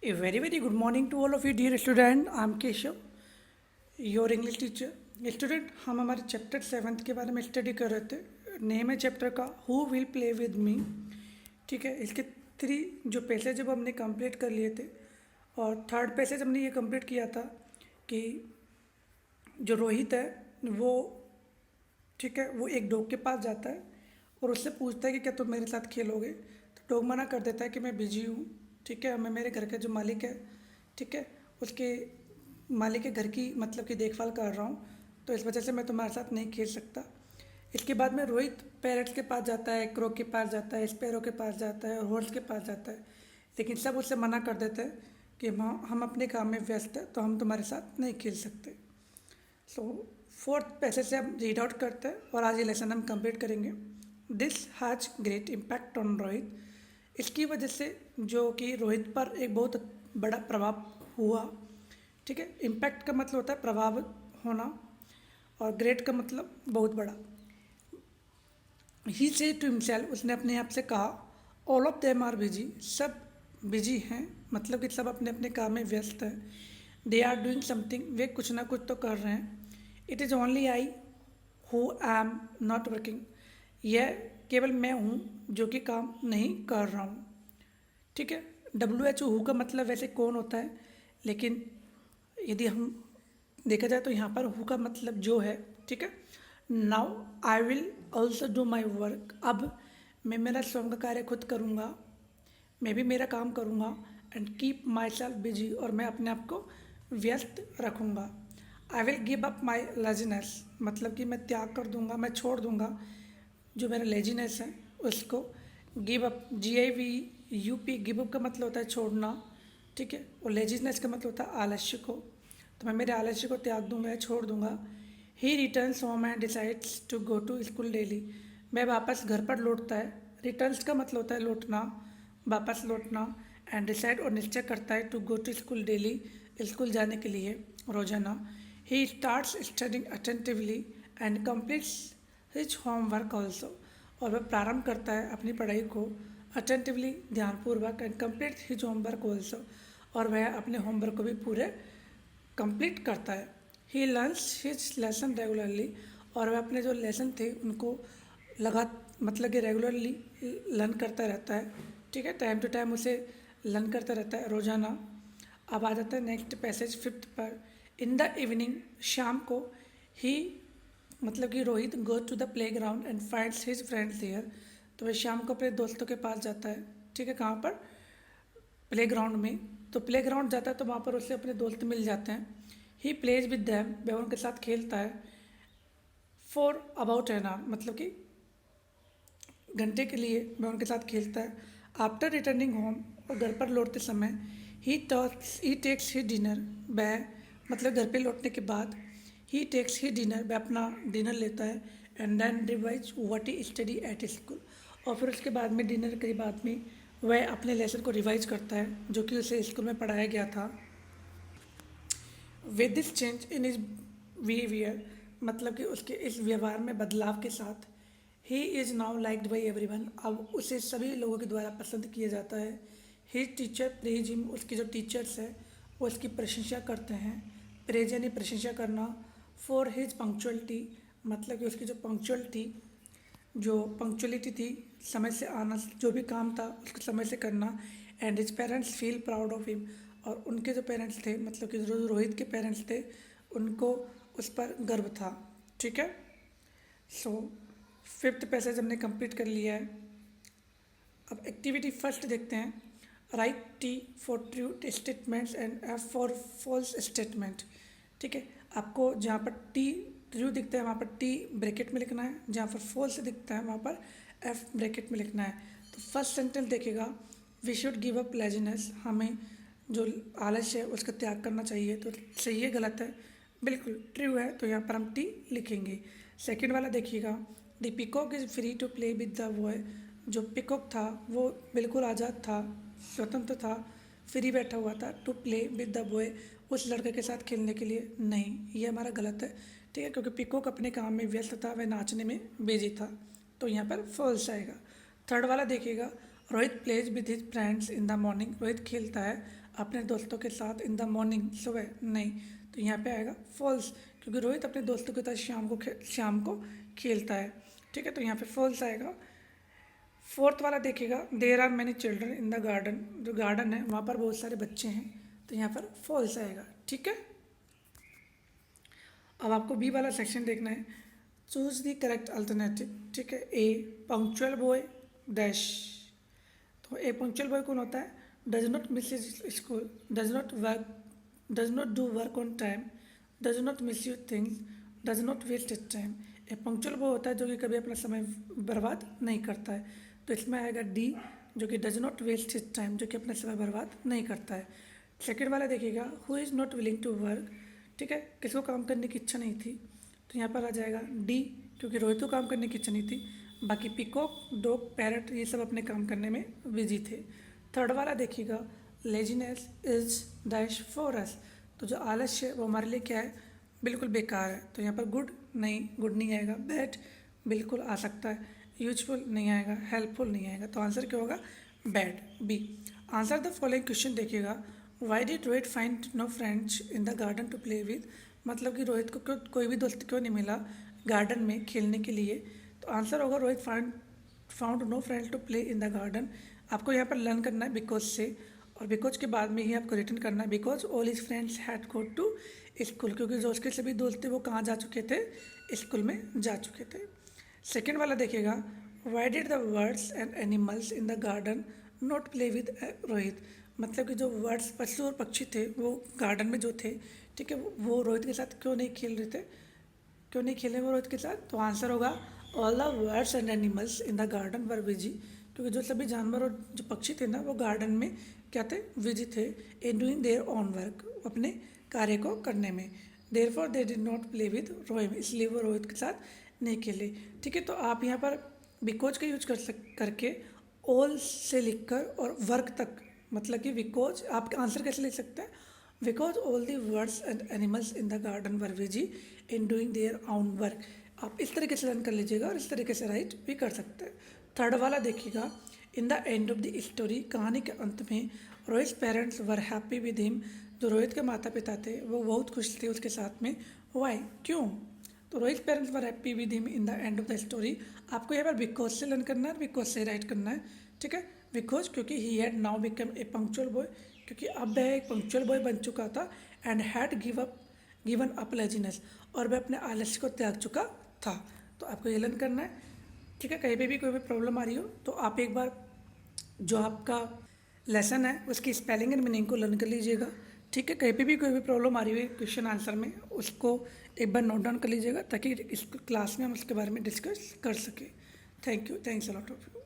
A very good morning to all of you dear student. I am Keshav, your English teacher. Student हम हमारे chapter 7 के बारे में study कर रहे थे. नेम है चैप्टर का who will play with me. ठीक है, इसके 3 जो पैसेज जब हमने कंप्लीट कर लिए थे और थर्ड पैसेज हमने ये कंप्लीट किया था कि जो रोहित है वो ठीक है वो एक डॉग के पास जाता है और उससे पूछता है कि क्या तुम मेरे साथ खेलोगे. तो डॉग मना कर देता है कि मैं बिजी हूँ. ठीक है, मैं मेरे घर के जो मालिक है ठीक है उसके मालिक के घर की मतलब की देखभाल कर रहा हूँ, तो इस वजह से मैं तुम्हारे साथ नहीं खेल सकता. इसके बाद में रोहित पैरट्स के पास जाता है, क्रो के पास जाता है, स्पैरो के पास जाता है और हॉर्स के पास जाता है, लेकिन सब उससे मना कर देते हैं कि हम अपने काम में व्यस्त हैं तो हम तुम्हारे साथ नहीं खेल सकते. सो फोर्थ पैसेज से हम रीड आउट करते हैं और आज ये लेसन हम कंप्लीट करेंगे. This has great impact on Rohit. इसकी वजह से जो कि रोहित पर एक बहुत बड़ा प्रभाव हुआ. ठीक है, इम्पैक्ट का मतलब होता है प्रभाव होना और ग्रेट का मतलब बहुत बड़ा. ही से टू हिमसेल्फ, उसने अपने आप से कहा all of them are busy, सब बिजी हैं मतलब कि सब अपने अपने काम में व्यस्त हैं. दे आर डूइंग समथिंग, वे कुछ ना कुछ तो कर रहे हैं. It is only I who am not working, यह केवल मैं हूँ जो कि काम नहीं कर रहा हूँ. ठीक है, WHO हु का मतलब वैसे कौन होता है, लेकिन यदि हम देखा जाए तो यहाँ पर हु का मतलब जो है. ठीक है, now I will also do my work, अब मैं मेरा स्वयं का कार्य खुद करूँगा, मैं भी मेरा काम करूँगा. And keep my self busy, और मैं अपने आप को व्यस्त रखूँगा. I will give up my laziness, मतलब कि मैं त्याग कर दूँगा, मैं छोड़ दूँगा जो मेरा लेजीनेस है उसको. Give up, GIVUP, give up का मतलब होता है छोड़ना. ठीक है, और लेजीनेस का मतलब होता है आलस्य को, तो मैं मेरे आलस्य को त्याग दूंगा या छोड़ दूंगा. He returns home and decides to go to school daily, मैं वापस घर पर लौटता है. रिटर्न्स का मतलब होता है लौटना, वापस लौटना. एंड डिसाइड और निश्चय करता है to go to school daily, school जाने के लिए रोजाना. He starts studying attentively and completes his homework also, और वह प्रारंभ करता है अपनी पढ़ाई को अटेंटिवली, ध्यानपूर्वक. And complete his homework also, और वह अपने होमवर्क को भी पूरे कंप्लीट करता है. He learns his lesson regularly, और वह अपने जो लेसन थे उनको मतलब कि रेगुलरली लर्न करता रहता है. ठीक है, टाइम टू टाइम उसे लर्न करता रहता है रोज़ाना. अब आ जाता है नेक्स्ट पैसेज 5th पर. इन द इवनिंग, शाम को, ही मतलब कि Rohit goes to the playground and finds his friends there, तो वह शाम को अपने दोस्तों के पास जाता है. ठीक है, कहाँ पर, प्ले ग्राउंड में. तो प्ले ग्राउंड जाता है तो वहाँ पर उससे अपने दोस्त मिल जाते हैं. ही प्लेज विद दैम, वह उनके साथ खेलता है. फॉर अबाउट एन आवर, मतलब कि घंटे के लिए वह उनके साथ खेलता है. आफ्टर रिटर्निंग होम, और घर पर लौटते समय, ही टेक्स ही डिनर, वह मतलब घर पे लौटने के बाद ही टेक्स ही डिनर, वह अपना डिनर लेता है. And then revise what he study at school, और फिर उसके बाद में डिनर के बाद में वह अपने लेसन को रिवाइज करता है जो कि उसे स्कूल में पढ़ाया गया था. With this change in his behaviour, मतलब कि उसके इस व्यवहार में बदलाव के साथ, he is now liked by everyone, अब उसे सभी लोगों के द्वारा पसंद किया जाता है. हिज टीचर प्रेज हिम, उसके जो टीचर्स हैं वो उसकी प्रशंसा करते हैं. प्रेज यानी प्रशंसा करना. फॉर हिज पंक्चुअलिटी, मतलब कि उसकी जो पंक्चुअलिटी थी, समय से आना, जो भी काम था उसको समय से करना. And his parents feel proud of him, और उनके जो पेरेंट्स थे मतलब कि जो रोहित के पेरेंट्स थे उनको उस पर गर्व था. ठीक है, सो 5th पैसेज हमने कंप्लीट कर लिया है. अब एक्टिविटी फर्स्ट देखते हैं. Write T for true statements and F for false statement. ठीक है, आपको जहाँ पर T ट्रू दिखता है वहाँ पर T ब्रैकेट में लिखना है, जहाँ पर फॉल्स दिखता है वहाँ पर F ब्रैकेट में लिखना है. तो फर्स्ट सेंटेंस देखेगा, we should give up laziness, हमें जो आलस्य है उसका त्याग करना चाहिए. तो सही है गलत है, बिल्कुल ट्रू है, तो यहाँ पर हम T लिखेंगे. सेकेंड वाला देखिएगा, the peacock is free to play with the boy, जो पिकॉक था वो बिल्कुल आज़ाद था, स्वतंत्र था, फ्री बैठा हुआ था. To play with the boy, उस लड़के के साथ खेलने के लिए नहीं, ये हमारा गलत है. ठीक है, क्योंकि पिकॉक अपने काम में व्यस्त था, वह नाचने में बिजी था, तो यहाँ पर फॉल्स आएगा. थर्ड वाला देखिएगा, Rohit plays with his friends in the morning. Rohit खेलता है अपने दोस्तों के साथ इन द मॉर्निंग, सुबह। नहीं, तो यहाँ पे आएगा फॉल्स, क्योंकि रोहित अपने दोस्तों के साथ शाम को खेलता है। ठीक है, तो यहाँ पे फॉल्स आएगा। फोर्थ वाला देखिएगा, there are many children in the garden. जो गार्डन है वहाँ पर बहुत सारे बच्चे हैं, तो यहाँ पर फॉल्स आएगा। ठीक है, अब आपको बी वाला सेक्शन देखना है। Choose the correct alternative. ठीक है, ए पंक्चुअल बॉय डैश। तो ए पंक्चुअल बॉय कौन होता है? Does not miss school, does not do work on time, does not miss you things, does not waste it time. A punctual boy होता है जो कि कभी अपना समय बर्बाद नहीं करता है, तो इसमें आएगा डी, जो कि does not waste his time, जो कि अपना समय बर्बाद नहीं करता है। सेकेंड वाला देखिएगा, who is not willing to work. ठीक है, किसको काम करने की इच्छा नहीं थी, तो यहाँ पर आ जाएगा डी, क्योंकि रोहित को काम करने की इच्छा नहीं थी। बाकी पिकॉक, डॉग, पैरट ये सब अपने काम करने में बिजी थे। थर्ड वाला देखिएगा, laziness is dash for us. तो जो आलस्य है वो हमारे लिए क्या है? बिल्कुल बेकार है। तो यहाँ पर गुड नहीं आएगा। बैड बिल्कुल आ सकता है। यूजफुल नहीं आएगा। हेल्पफुल नहीं आएगा। तो आंसर क्या होगा? Bad, B. Answer the following question देखिएगा, why did Rohit find no friends in the garden to play with. मतलब कि रोहित को क्यों कोई भी दोस्त क्यों नहीं मिला गार्डन में खेलने के लिए। तो आंसर होगा Rohit found no friends to play in the garden. आपको यहाँ पर लर्न करना है बिकॉज से, और बिकॉज के बाद में ही आपको रिटर्न करना है because all his friends had go to school, क्योंकि जो उसके सभी दोस्त थे वो कहाँ जा चुके थे? स्कूल में जा चुके थे। सेकेंड वाला देखिएगा, why did the birds and animals in the garden not play with Rohit. मतलब कि जो बर्ड्स, पशु और पक्षी थे वो गार्डन में जो थे, ठीक है, वो रोहित के साथ क्यों नहीं खेल रहे थे? क्यों नहीं खेले वो रोहित के साथ? तो आंसर होगा all the birds and animals in the garden were busy. क्योंकि जो सभी जानवर और जो पक्षी थे ना वो गार्डन में क्या थे? बिजी थे in doing their own work, अपने कार्य को करने में। Therefore they did not play with Rohit, इसलिए वो रोहित के साथ नहीं खेले। ठीक है, तो आप यहाँ पर बिकॉज का यूज करके ऑल से लिखकर और वर्क तक, मतलब कि बिकॉज आप आंसर कैसे लिख सकते हैं? Because all the birds and animals in the garden were busy in doing their own work. आप इस तरीके से लर्न कर लीजिएगा और इस तरीके से राइट भी कर सकते हैं। थर्ड वाला देखिएगा, in the end of the story, कहानी के अंत में Rohit parents were happy with him. जो रोहित के माता पिता थे वो बहुत खुश थे उसके साथ में। वाई, क्यों? तो Rohit parents were happy with him in the end of the story. आपको यहाँ पर बिकॉज से लर्न करना है, बिकॉज से राइट करना है। ठीक है, बिकॉज क्योंकि he had now become a punctual boy, क्योंकि अब वह एक पंक्चुअल बॉय बन चुका था। And had given up laziness, और वह अपने आलस्य को त्याग चुका था। तो आपको ये लर्न करना है। ठीक है, कहीं पे भी कोई भी प्रॉब्लम आ रही हो तो आप एक बार जो आपका लेसन है उसकी स्पेलिंग एंड मीनिंग को लर्न कर लीजिएगा। ठीक है, कहीं पे भी कोई भी प्रॉब्लम आ रही है क्वेश्चन आंसर में, उसको एक बार नोट डाउन कर लीजिएगा ताकि इस क्लास में हम उसके बारे में डिस्कस कर सकें। Thank you, thanks a lot of you.